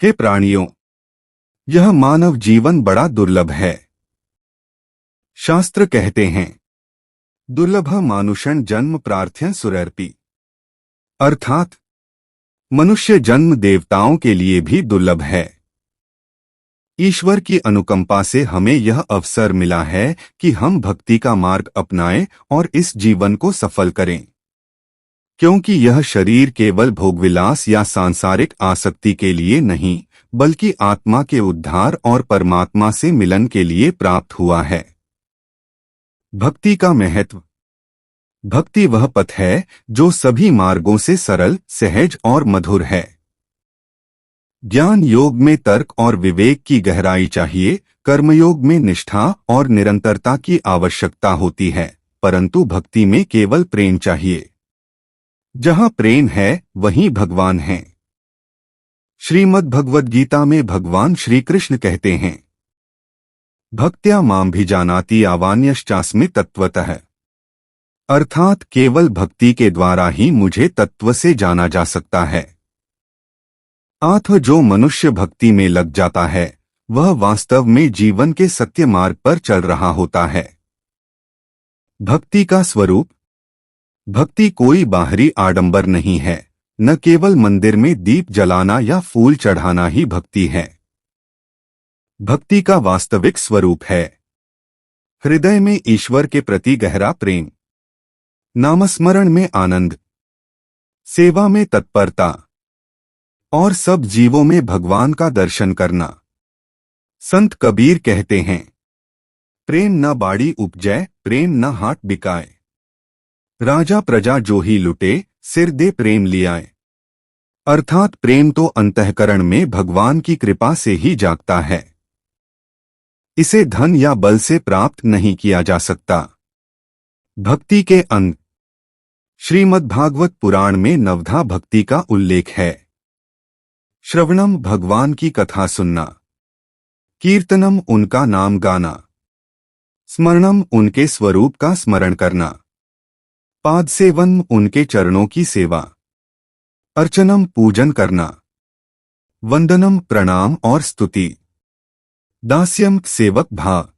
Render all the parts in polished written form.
हे प्राणियों, यह मानव जीवन बड़ा दुर्लभ है। शास्त्र कहते हैं, दुर्लभ मानुषण जन्म प्रार्थ्य सुरर्पि, अर्थात मनुष्य जन्म देवताओं के लिए भी दुर्लभ है। ईश्वर की अनुकंपा से हमें यह अवसर मिला है कि हम भक्ति का मार्ग अपनाएं और इस जीवन को सफल करें, क्योंकि यह शरीर केवल भोगविलास या सांसारिक आसक्ति के लिए नहीं, बल्कि आत्मा के उद्धार और परमात्मा से मिलन के लिए प्राप्त हुआ है। भक्ति का महत्व। भक्ति वह पथ है जो सभी मार्गों से सरल, सहज और मधुर है। ज्ञान योग में तर्क और विवेक की गहराई चाहिए, कर्मयोग में निष्ठा और निरंतरता की आवश्यकता होती है, परंतु भक्ति में केवल प्रेम चाहिए। जहाँ प्रेम है वहीं भगवान है। श्रीमद् भगवद गीता में भगवान श्री कृष्ण कहते हैं, भक्त्या मां भी जानाति आवान्यश्चास्मि तत्वतः, अर्थात केवल भक्ति के द्वारा ही मुझे तत्व से जाना जा सकता है। जो मनुष्य भक्ति में लग जाता है वह वास्तव में जीवन के सत्य मार्ग पर चल रहा होता है। भक्ति का स्वरूप। भक्ति कोई बाहरी आडंबर नहीं है, न केवल मंदिर में दीप जलाना या फूल चढ़ाना ही भक्ति है। भक्ति का वास्तविक स्वरूप है हृदय में ईश्वर के प्रति गहरा प्रेम, नामस्मरण में आनंद, सेवा में तत्परता और सब जीवों में भगवान का दर्शन करना। संत कबीर कहते हैं, प्रेम न बाड़ी उपजै, प्रेम न हाट बिकाए, राजा प्रजा जो ही लुटे, सिर दे प्रेम लियाए। अर्थात प्रेम तो अंतःकरण में भगवान की कृपा से ही जागता है। इसे धन या बल से प्राप्त नहीं किया जा सकता। भक्ति के अंग। श्रीमद्भागवत पुराण में नवधा भक्ति का उल्लेख है। श्रवणम भगवान की कथा सुनना, कीर्तनम उनका नाम गाना, स्मरणम उनके स्वरूप का स्मरण करना, पाद सेवन उनके चरणों की सेवा, अर्चनम पूजन करना, वंदनम प्रणाम और स्तुति, दास्यम सेवक भाव,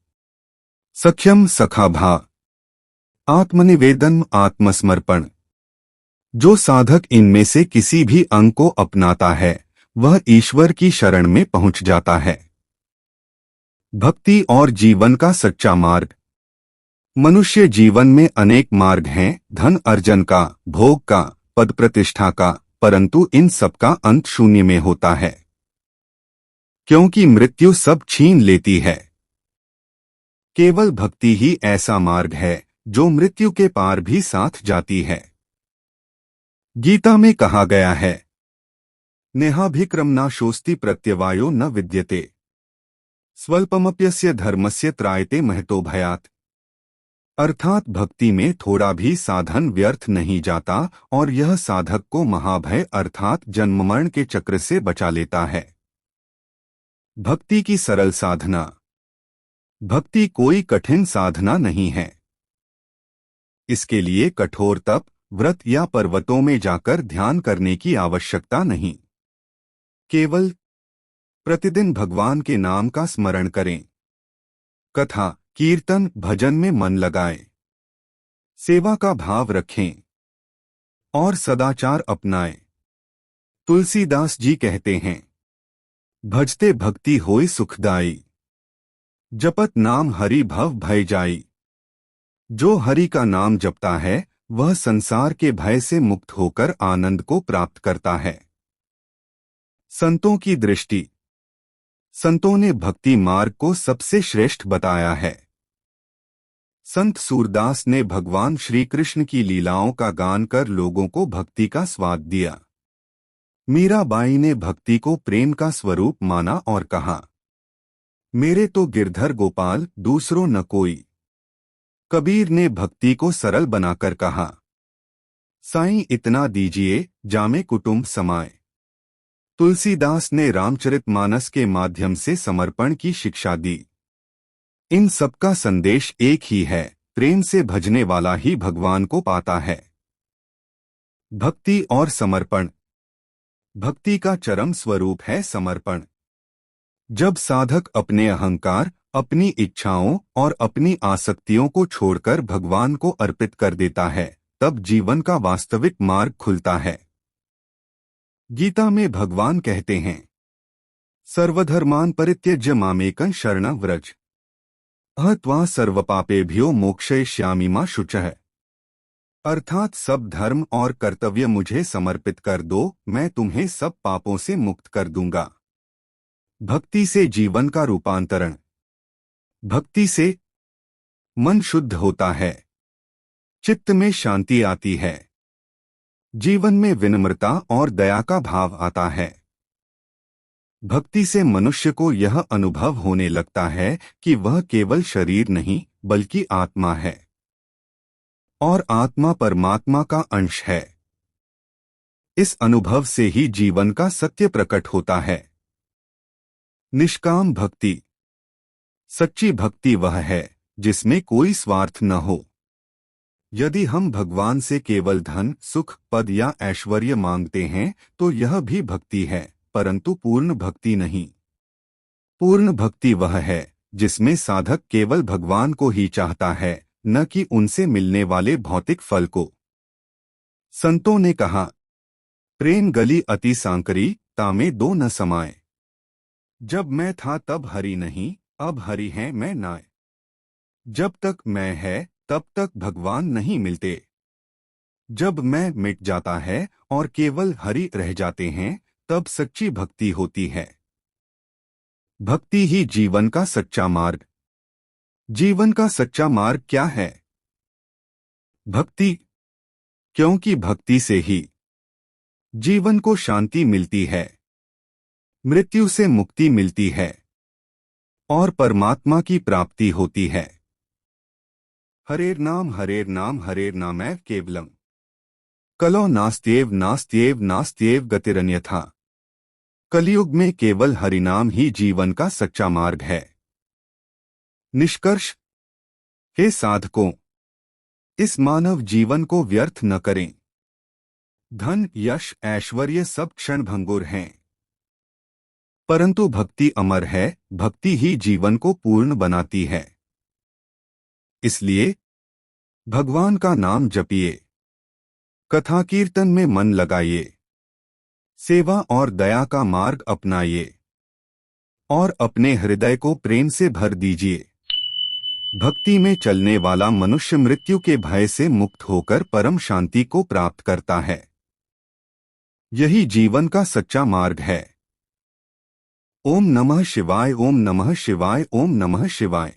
सख्यम सखा भाव, आत्मनिवेदन आत्मसमर्पण। जो साधक इनमें से किसी भी अंग को अपनाता है वह ईश्वर की शरण में पहुंच जाता है। भक्ति और जीवन का सच्चा मार्ग। मनुष्य जीवन में अनेक मार्ग हैं, धन अर्जन का, भोग का, पद प्रतिष्ठा का, परंतु इन सबका अंत शून्य में होता है, क्योंकि मृत्यु सब छीन लेती है। केवल भक्ति ही ऐसा मार्ग है जो मृत्यु के पार भी साथ जाती है। गीता में कहा गया है, नेहाभिक्रमना शोस्ति प्रत्यवायो न विद्यते, स्वल्पमप्यस्य धर्मस्य त्रायते महतो भयात्। अर्थात भक्ति में थोड़ा भी साधन व्यर्थ नहीं जाता और यह साधक को महाभय अर्थात जन्म मरण के चक्र से बचा लेता है। भक्ति की सरल साधना। भक्ति कोई कठिन साधना नहीं है। इसके लिए कठोर तप, व्रत या पर्वतों में जाकर ध्यान करने की आवश्यकता नहीं। केवल प्रतिदिन भगवान के नाम का स्मरण करें, कथा, कीर्तन, भजन में मन लगाएं, सेवा का भाव रखें और सदाचार अपनाएं। तुलसीदास जी कहते हैं, भजते भक्ति होय सुखदाई, जपत नाम हरि भव भय जाई। जो हरि का नाम जपता है वह संसार के भय से मुक्त होकर आनंद को प्राप्त करता है। संतों की दृष्टि। संतों ने भक्ति मार्ग को सबसे श्रेष्ठ बताया है। संत सूरदास ने भगवान श्री कृष्ण की लीलाओं का गान कर लोगों को भक्ति का स्वाद दिया। मीराबाई ने भक्ति को प्रेम का स्वरूप माना और कहा, मेरे तो गिरधर गोपाल दूसरों न कोई। कबीर ने भक्ति को सरल बनाकर कहा, साईं इतना दीजिए जामे कुटुंब समाए। तुलसीदास ने रामचरितमानस के माध्यम से समर्पण की शिक्षा दी। इन सबका संदेश एक ही है, प्रेम से भजने वाला ही भगवान को पाता है। भक्ति और समर्पण। भक्ति का चरम स्वरूप है समर्पण। जब साधक अपने अहंकार, अपनी इच्छाओं और अपनी आसक्तियों को छोड़कर भगवान को अर्पित कर देता है, तब जीवन का वास्तविक मार्ग खुलता है। गीता में भगवान कहते हैं, सर्वधर्मान् परित्यज्य मामेकं शरणं व्रज, अहं त्वा सर्वपापेभ्यो मोक्षयिष्यामि मा शुचः। अर्थात सब धर्म और कर्तव्य मुझे समर्पित कर दो, मैं तुम्हें सब पापों से मुक्त कर दूंगा। भक्ति से जीवन का रूपांतरण। भक्ति से मन शुद्ध होता है, चित्त में शांति आती है, जीवन में विनम्रता और दया का भाव आता है। भक्ति से मनुष्य को यह अनुभव होने लगता है कि वह केवल शरीर नहीं बल्कि आत्मा है, और आत्मा परमात्मा का अंश है। इस अनुभव से ही जीवन का सत्य प्रकट होता है। निष्काम भक्ति। सच्ची भक्ति वह है जिसमें कोई स्वार्थ न हो। यदि हम भगवान से केवल धन, सुख, पद या ऐश्वर्य मांगते हैं तो यह भी भक्ति है, परंतु पूर्ण भक्ति नहीं। पूर्ण भक्ति वह है जिसमें साधक केवल भगवान को ही चाहता है, न कि उनसे मिलने वाले भौतिक फल को। संतों ने कहा, प्रेम गली अति सांकरी, तामे दो न समाए। जब मैं था तब हरि नहीं, अब हरि है मैं नाय। जब तक मैं है तब तक भगवान नहीं मिलते। जब मैं मिट जाता है और केवल हरि रह जाते हैं, तब सच्ची भक्ति होती है। भक्ति ही जीवन का सच्चा मार्ग। जीवन का सच्चा मार्ग क्या है? भक्ति। क्योंकि भक्ति से ही जीवन को शांति मिलती है, मृत्यु से मुक्ति मिलती है और परमात्मा की प्राप्ति होती है। हरेर नाम हरेर नामैव केवलम, कलो नास्त्येव नास्त्येव नास्त्येव गतिरन्यथा। कलयुग में केवल हरिनाम ही जीवन का सच्चा मार्ग है। निष्कर्ष। हे साधकों, इस मानव जीवन को व्यर्थ न करें। धन, यश, ऐश्वर्य सब क्षणभंगुर हैं, परंतु भक्ति अमर है। भक्ति ही जीवन को पूर्ण बनाती है। इसलिए भगवान का नाम जपिए, कथा कीर्तन में मन लगाइए, सेवा और दया का मार्ग अपनाइए और अपने हृदय को प्रेम से भर दीजिए। भक्ति में चलने वाला मनुष्य मृत्यु के भय से मुक्त होकर परम शांति को प्राप्त करता है। यही जीवन का सच्चा मार्ग है। ओम नमः शिवाय, ओम नमः शिवाय, ओम नमः शिवाय।